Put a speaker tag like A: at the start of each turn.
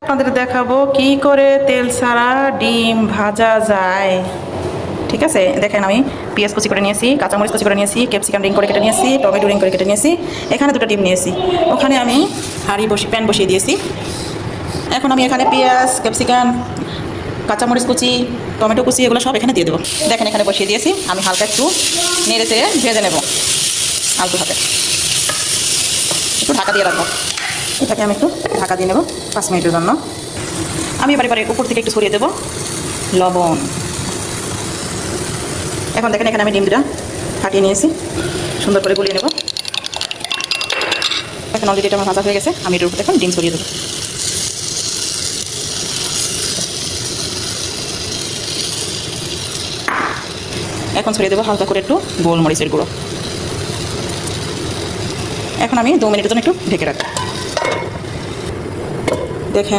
A: আপনাদের দেখাবো কি করে তেল ছাড়া ডিম ভাজা যায়। ঠিক আছে, দেখেন আমি পেঁয়াজ কুচি করে নিয়েছি, কাঁচামরিচ কুচি করে নিয়েছি, ক্যাপসিকাম রিং করে কেটে নিয়েছি, টমেটো রিং করে কেটে নিয়েছি, এখানে দুটো ডিম নিয়েছি। ওখানে আমি প্যান বসিয়ে দিয়েছি। এখন আমি এখানে পেঁয়াজ, ক্যাপসিকাম, কাঁচামরিচ কুচি, টমেটো কুচি এগুলো সব এখানে দিয়ে দেবো। দেখেন এখানে বসিয়ে দিয়েছি, আমি হালকা একটু নেড়ে চেড়ে ভেজে নেব আলতু হাতে। একটু ঢাকা দিয়ে রাখবো, এটাকে আমি একটু ঢাকা দিয়ে নেব 5 মিনিটের জন্য। আমি এবারে উপর থেকে একটু ছড়িয়ে দেবো লবণ। এখন দেখেন এখানে আমি ডিম দুটা ফাটিয়ে নিয়েছি, সুন্দর করে গুলিয়ে নেব। এখন অলরেডি এটা আমার ভাজা হয়ে গেছে, আমি এটার উপর এখন ডিম ছড়িয়ে দেবো। এখন ছড়িয়ে দেবো হালকা করে একটু গোলমরিচের গুঁড়ো। এখন আমি 2 মিনিটের জন্য একটু ঢেকে রাখবো। দেখেন